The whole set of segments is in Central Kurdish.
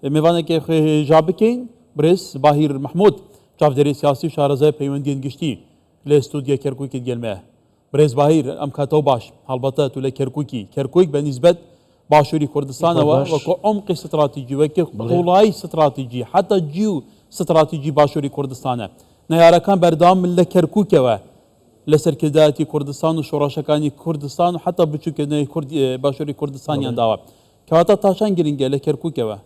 میوانێکی خێژا بکەین برێز باهیر محمود چاودێری سیاسی و شارەزای پەیوەندیان گشتی لە ئستودیە کەرکووکی گەلمەیە. برێز باهیر ئەم کاتەوە باش هەڵبەتە تو لە کەرکووک بە نیسبەت باشووری کوردستانەوە وەکو عمقی ستراتیجی وەکو قوڵایی ستراتیجی حتا جی و ستراتیجی باشووری کوردستانە نەیارەکان بەردەوام لە کەرکووکەوە لە سەرکردایەتی کوردستان و شۆڕەشەکانی کوردستان و حتا بچووکردنەوەی باشووری کوردستانیان داوە کەواتە تاشان گرنگە لە کەرکووکەوە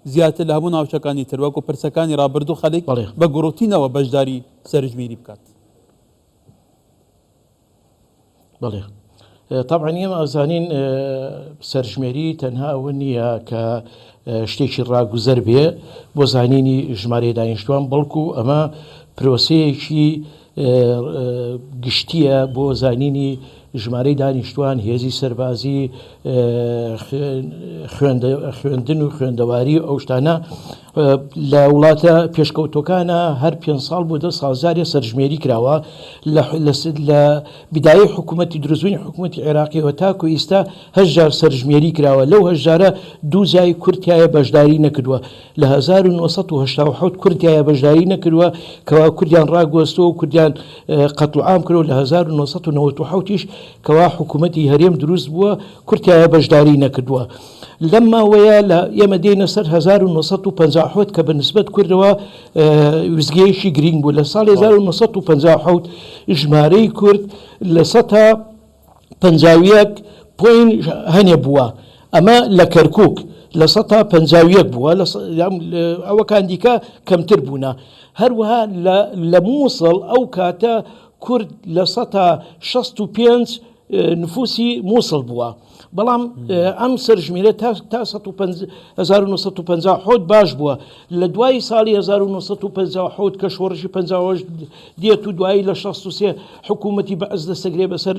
زیاتر لە هەموو ناوچەکانی تر وەکو پرسەکانی ڕابردوو خەڵک بە گوڕوتینەوە بەشداری سەرژمێری بکات. بەڵێ طبعا ئێمە ئەزانین سەرژمێری تەنها ئەوە نییە کە شتێکی ڕاگوزەر بێ بۆ زانینی ژمارەی دانیشتوان بەڵکو ئەمە پرۆسەیەکی گشتیە بۆ زانینی ژمارەی دانیشتوان هێزی سەربازی خوێندن و خوێندەواری ئەو شتانە لە وڵاتە پێشکەوتەکانە هەر 5 ساڵ بۆ 10 ساڵزارێ سەرژمێری کراوە لە بیدایەی حکوومەتی دروستبوونی حکوومەتی عێراقیەوە تاکو ئێستا 8 سەرژمێری کراوە لەو 8 دووزای کورتایە بەشداری نەکردووە لە 1970 کورتایە بەشداری نەکردووە کەوا کوردیان ڕاگوەستەوە و کوردیان قەتڵ عام کردەوە لە 1990 کەوا حکوومەتی هەرێم دروست بووە کورتایە بەشداری نەکردووە. لەم ماوەیە لە ئێمە دێنە سەر 1950 کە بەنسبەت کوردەوە وزگەیەکی گرنگ بوو لە ساڵی 1950 ژمارەی کورد لە 150 پوین هەنێ بووە ئەمە لە کەرکووک لە 150 بووە ئەوەکان دیکە کەمتر بوونە هەروەها لە مووسڵ ئەو کاتە کورد لە 165 نفوسی مووسڵ بووە بەڵام ئەم سەرژمێرە تا 1950 باش بووە لە دوای ساڵی 1950 کە شۆڕشی 50 دێت و دوایی لە 63 حکوومەتی بەعز دەسەگرێ بەسەر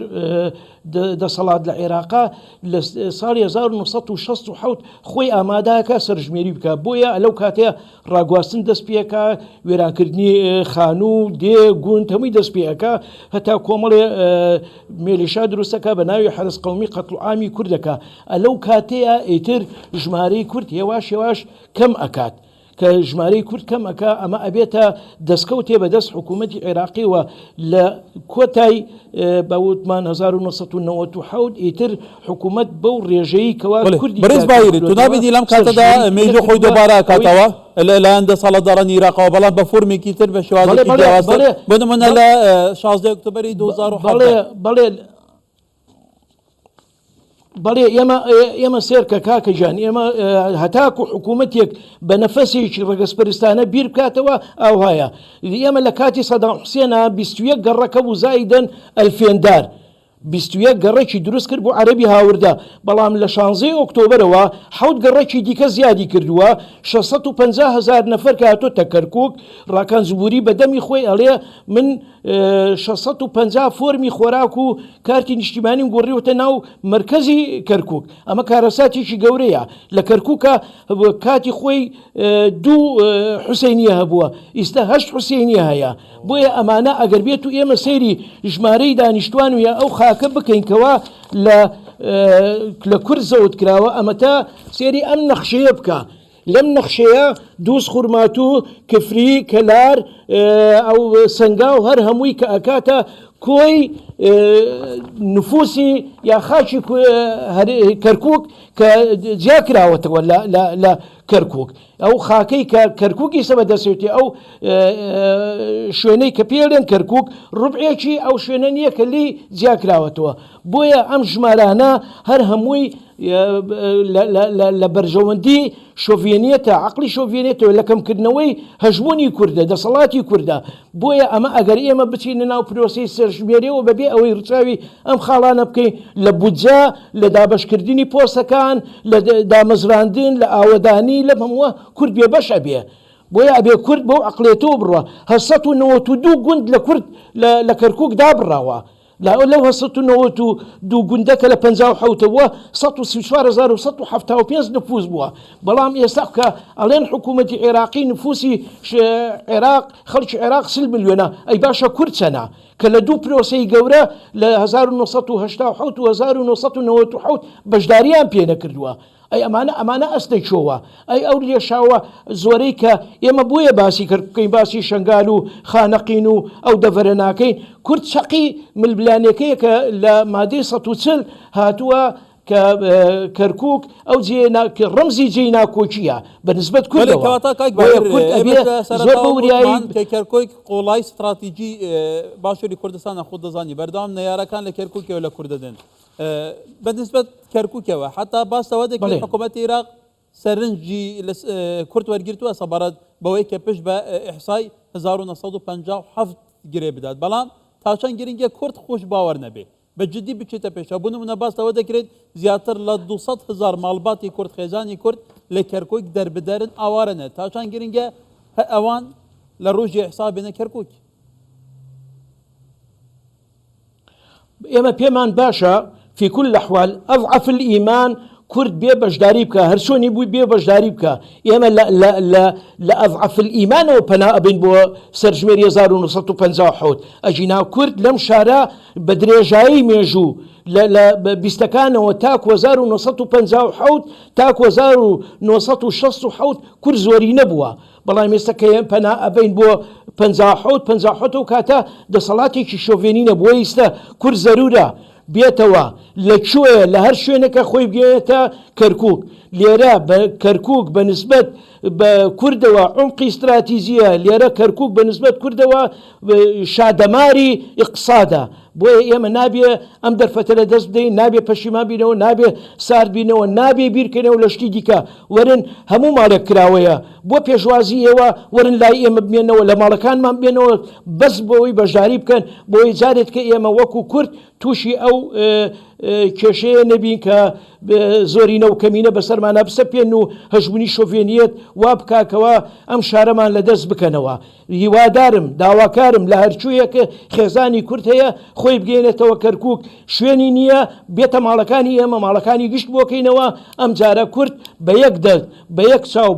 دەسەڵات لە عێراقا لە ساڵی 1960 خۆی ئامادەکە سەرژمێری بکە بۆیە لەو کاتەیە ڕاگواستن دەست پێەکە وێرانکردنی خانوو دێ گوند هەمووی دەست پێەکە هەتا کۆمەڵێ مێلیشا دروستەکە بە ناوی حرس قەومی قەتڵ عامی کوردەکە ئەلەو کاتەیە ئیتر ژمارەی کورد هێواش کەم ئەکات کە ژمارەی کورد کەم ئەکا ئەمە ئەبێتە دەستکەوتێ بەدەست حکوومەتی عێراقیەوە لە کۆتای باوتمان 1990 ئیتر حکوومەت بەو ڕێژەی کەوا کوردی بەڕێز باهیر تو نابێتی لەم کاتەدا مێژوو خۆی دۆبارە ئەکاتەوە لەلایەن دەسەڵاتدارانی عێراقەوە بەڵام بە فۆرمێکی تر بە شێوازێکی جیاوازتر بۆ نمونە لە 16 ئۆکتۆبەری 2017 بەڵێ ئێمە سێرکە کاکەجان ئێمە هەتاکو حکوومەتێک بە نەفەسێکی ڕەگەسپەرستانە بیر بکاتەوە ئاوهایە ئێمە لە کاتی سەدام حوسێنە 21 گەڕەکە بوو زایدەن ئەلفێندار 21 گەڕێکی دروست کرد بۆ عەرەبی هاوردا بەڵام لە 16 ئۆکتۆبرەوە 7 گەڕێکی دیکە زیادی کردووە 650,000 نەفەر کە هاتۆتە کەرکووک ڕاکان زبووری بەدەمی خۆی ئەڵێ من 650 فۆرمی خۆراک و کارتی نیشتیمانیم گۆڕیوەتە ناو مرکزی کەرکووک ئەمە کارەساتێکی گەورەیە لە کەرکووکە کاتی خۆی 2 حوسێنیە هەبووە ئیستا 8 حوسێنیە هەیە بۆیە ئەمانە ئەگەر بێت و ئێمە سەیری ژمارەی دانیشتوان و یا ئەو خاکە بکەینکەوە لە کورد زەوت کراوە ئەمە تا سێری ئەم نەخشەیە بکە لەم نەخشەیە دووس خوورماتوو کفری کەلار ئەو سەنگا و هەر هەمووی کە ئەکاتە کۆی نفوسی یا خاچی کەرکووک کە جیا کراوەتەوە لە کەرکووک ئەو خاکەی کە کەرکووکی سەبە دەسێتی ئەو شوێنەی کە پێڵێن کەرکووک ڕوبعێکی ئەو شوێنە نییە کە لی جیا کراوەتەوە بۆیە ئەم ژمارانە هەر هەمووی لە بەرژەوەندی شۆڤێنیەتە عەقلی شۆڤێنێتەوە لە کەمکردنەوەی هەژمۆنی کووردە دەسەڵاتی کووردە بۆیە ئەمە ئەگەر ئێمە بچینە ناو پرۆسەی سەرژمێریەوە بەبێ ئەوەی ڕچاوی ئەم خاڵانە بکەین لە بودجە لە دابەشکردنی پۆستەکان لە دامەزراندن لە ئاوەدانی لە هەمووە کورد بێ بەش ئەبێ بۆیە ئەبێ کورد بەو عەقلێتەوە بڕوە 1992 گوند لە کورد لە کەرکووک دابڕاوە لەو 1992 گوندەکە لە 57ەوە 134,175 نفوس بووە بەڵام ئێستا کە ئەڵێن حکوومەتی عێراقی نفوسی عێراق خەڵکی عێراق 30 ملیۆنە ئەی باشە کورد چەنە کە لە دوو پرۆسەی گەورە لە 1970 و 1990 بەشداریان پێ نەکردووە ئەی ئەمانە ئەستەی چۆوە ئەی ئەو لێشاوە زۆرەی کە ئێمە بۆیە باسی کردکەین باسی شنگال و خانەقین و ئەو دەڤەرە ناکەین کورد چەقی ملبلانەکەیە کە لە مادەی 140 هاتووە کە کەرکووک ئەو ڕەمزی جێی ناکۆچیە بەنسبەت کوردەوە زۆر بەوریایی کەرکۆک قۆڵای استراتیژی باشووری کوردستانە خۆ دەزانی بەردەوام نەیارەکان لە کەرکووکەوە لە کوور دەدەن بەنسبەت کەرکووکەوە حتا باسەوە دەکرێت حکوومەتی عێراق سەرنجی کورد وەرگرتووە سەبارەت بەوەی کە پشت بە ئیحسای 1957 گرێ بدات بەڵام تا چەند گرنگە کورد خۆش باوەڕ نەبێ بەجددی بچێتە پێشە بوون منە باستەوە دەکرێت زیاتر لە 200,000 ماڵباتی کورد خێزانی کورد لە کەرکۆک دەربدەرن ئاوارەنە تا چەند گرنگە ئەوان لە ڕۆژی ئیحسا بێنە کەرکووک ئێمە پێمان باشە في كل الأحوال أضعف الإيمان كرد بێ بەشداری بکە هەرچۆنی بووی بێ بەشداری بکە ئێمە لە ئەضعف الئیمانەوە پەنا ئەبین بۆ سەرژمێری 1950 ئەژینا کورد لەم شارە بە درێژایی مێژوو لە بیستەکانەوە تاکو 1950 تاکو 1960 کورد زۆری نەبووە بەڵام ئێستا کە پەنا ئەبین بۆ 50 و کاتە دەسەڵاتێکی شۆڤێنی نەبووە ئێستا کورد زەرورە بێتەوە لەکوێیە لە هەر شوێنەکە خۆی بگەێتە کەرکووک لێرە بە کەرکووک بە نسبەت بە کوردەوە عمقی استراتیژیە لێرە کەرکووک بە نسبەت کوردەوە شادەماری ئیقتصادە بۆیە ئێمە نابێ ئەم دەرفەتە لە دەست بدەین نابێ پەشیمان بینەوە نابێ سارد بینەوە نابێ بیرکەنەوە لە شتی دیکە وەرن هەموو ماڵێک کراوەیە بۆ پێشوازی ئێوە وەرن لای ئێمە بمێنەوە لە ماڵەکانمان بێنەوە بەس بۆەوەی بەشداری بکەن بۆی جارێت کە ئێمە وەکو کورد تووشی ئەو کێشەیە نەبین کە زۆرینە و کەمینە بەسەرمانە بسەپێن و هەژبوونی شۆڤێنیەت وا بکاکەوە ئەم شارەمان لە دەست بکەنەوە هیوادارم داواکارم لە هەرچوویەکە خێزانی کورد هەیە خۆی بگەێنێتەوە کەرکووک شوێنی نییە بێتە ماڵەکانی ئێمە ماڵەکانی گشت بۆکەینەوە ئەم جارە کورد بە یەک دەست بە یەک چاو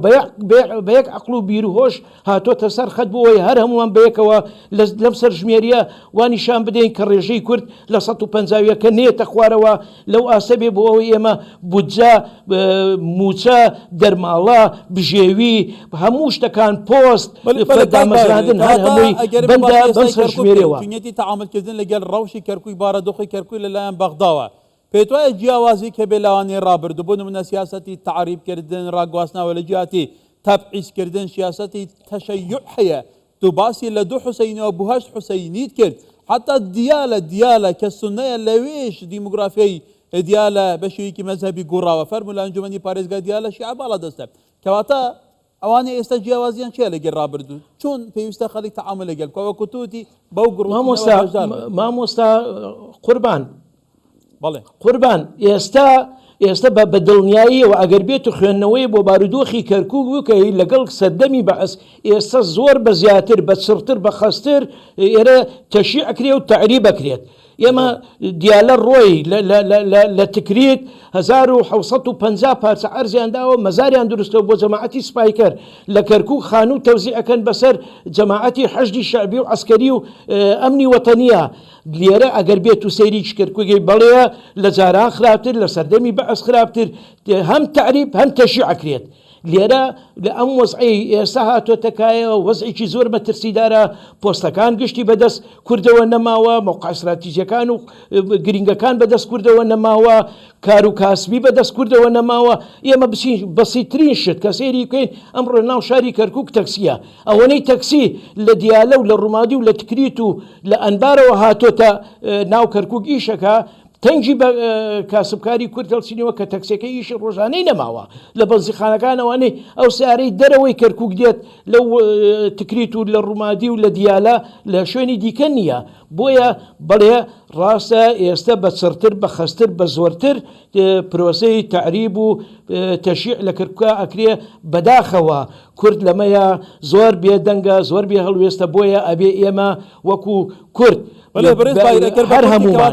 بە یەک عەقڵ و بیر و هۆش هاتۆتە سەر خەت بۆەوەی هەر هەمووان بەیەکەوە لەم سەر ژمێریە وانیشان بدەین کە ڕێژەی کورد لە 150 نێتە خوارەوە لەو ئاسەبێ بۆ ئەوەی ئێمە بودجە موچە دەرماڵە بژێوی هەموو شتەکان پۆست دامەزراندن هەر هەمووی بەندە بەم سەر ژمێرەوە توێنێتی تەعاملکردن لەگەڵ ڕەوشی کەرکووی بارەدۆخی کەرکووی لەلایەن بەغداوە پێت وایە جیاوازی کە بێ لەوانەیە ڕابردوو بۆ نمونە سیاسەتی تعریبکردن ڕاگواستنەوە لە جیاتی تەبعیزکردن سیاسەتی تەشەیوع هەیە تو باسی لە دوو حوسەینەوە بوو هەشت حوسەینیت کرد حتا دیالە کە سونەیە لەوێش دیموگرافیای دیالە بەشێوەیەکی مەذهبی گۆڕاوە فەرموو لە ئەنجومەنی پارێزگای دیالە شیعە باڵا دەستە کەواتە ئەوانەیە ئێستا جیاوازیان چیە لەگەڵ ڕابردوو چۆن پێویستە خەڵک تەعامل لەگەڵ وەکو توتی بەو مامۆستا قوربان بەڵێ قوربان ئێستا بە دڵنیاییەوە ئەگەر بێت و خوێندنەوەی بۆ بارودۆخی کەرکووک بکەی لەگەڵ سەردەمی بەعس ئێستا زۆر بە زیاتر بە چرتر بە خەستر ئێرە تەشیع ئەکرێت و تەعریب ئەکرێت ئێمە دیالە ڕۆی لە تکریت 1950 پارچە عەرزیان داوە مەزاریان دروستەوە بۆ جەماعەتی سپایکەر لە کەرکووک خانوو تەوزیع ئەکەن بەسەر جەماعەتی حەشدی شەعبی و عەسکەری و ئەمنی وەتەنیە لێرە ئەگەر بێت و سەیری کەرکووکی بەڵێە لە جاران خراپتر لە سەردەمی بەعس خراپتر هەم تەعریب هەم تەشیع ئەکرێت لێرە لە ئەم وەزعی ئێستا هاتۆتەکایەوە وەزعێکی زۆر مەترسیدارە پۆستەکان گشتی بەدەست کوردەوە نەماوە موقع استراتیژیەکان و گرنگەکان بەدەست کوردەوە نەماوە کار و کاسبی بەدەست کوردەوە نەماوە ئێمە بەسیترین شت کە سەیری بکەین ئەمڕۆ ناو شاری کەرکووک تەکسیە ئەوەنەی تەکسی لە دیالە و لە ڕوومادی و لە تکریت و لە ئەنبارەوە هاتۆتە ناو کەرکووک ئیشەکە تەنجی بە کاسبکاری کورد هەڵچینەوە کە تەکسیەکەی ئیشی ڕۆژانەی نەماوە لە بەنزیخانەکانەوەی ئەو سیارەی دەرەوەی کەرکووک دێت لەو تکریت و لە ڕوومادی و لە دیالە لە شوێنی دیکە نییە بۆیە بەڵێ ڕاستە ئێستا بە چرتر بە خەستر بە زۆرتر پرۆسەی تەعریب و تەشیع لە کەرکووکە ئەکرێ بەداخەوە کورد لەمەیە زۆر بێدەنگە زۆر بێ هەڵوێستە بۆیە ئەبێ ئێمە وەکو کورد هەر هەموومان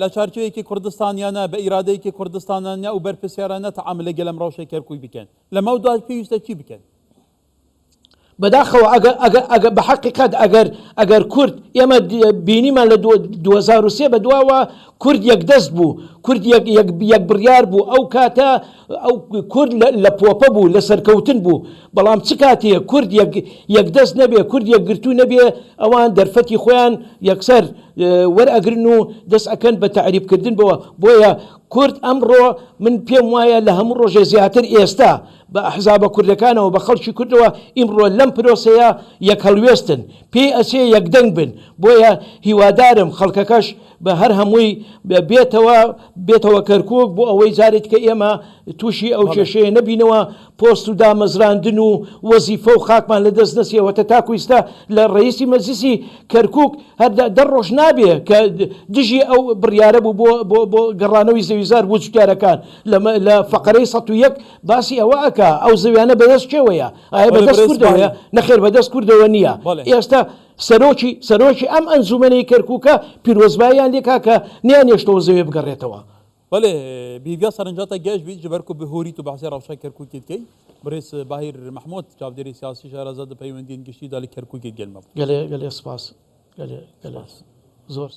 لە چارچوەیەکی کوردستانیانە بە ئیرادەیەکی کوردستانیانە و بەرپرسیارانە تەعامل لەگەڵ ئەم ڕەوشەی کەرکووی بکەن لەمە دوای پێویستە چی بکەن بەداخەوە ئەگە بە حقیقت ئەگەر کورد ئێمە بینیمان لە 2023 بەدواوە کورد یەکدەست بوو، کورد یەک بڕیار بوو، ئەو کاتە ئەو کورد لە پۆپە بوو، لە سەرکەوتن بوو. بەڵام چ کاتەیە کورد یەکدەست نەبێ، کورد یەکگرتو نەبێ، ئەوان دەرفەتی خۆیان یەکسەر وەرئەگرن و دەست ئەکەن بە تعریبکردن بەوە. بۆیە کورد ئەمڕۆ من پێم وایە لە هەموو ڕۆژێ زیاتر ئێستا بە ئەحزابە کوردەکانەوە بە خەڵکی کوردەوە ئیمڕۆ لەم پرۆسەیە یەک هەڵوێستن، پێی ئەچێ یەکدەنگ بن. بۆیە هیوادارم خەڵکەکەش بە هەر هەمووی بێتەوە کەرکووک بۆ ئەوەی جارێت کە ئێمە تووشی ئەو کێشەیە نەبینەوە، پۆست و دامەزراندن و وەزیفە و خاکمان لە دەست نەچێەوەتە تاکو ئێستا لە ڕئیسی مەجلیسی کەرکووک هەر دەڕۆژ نابێ کە دژی ئەو بڕیارە بوو بۆ گەڕانەوەی زەویزار بۆ جوتیارەکان لە فەقەرەی 101 باسی ئەوە ئەکا ئەو زەویانە بەدەست کێوەیە، ئایا بەدەست کوردەوەیە؟ نەخێر بەدەست کوردەوە نییە. ئێستا سەرۆکی ئەم ئەنجومەنەی کەرکووکە پیرۆزباییان لێکا کە نیان هێشتەوە زەوێ بگەڕێتەوە. بله بیویا سرنجاتا گەش بیت ji ber ku bi horî tu behsê rewşa Kerkûkê dikey. Birêz Bahîr Mahmûd çavderê siyasî şarazade peywendiyên giştî da li Kerkûkê gelme. Gelê spas. Gelê zor.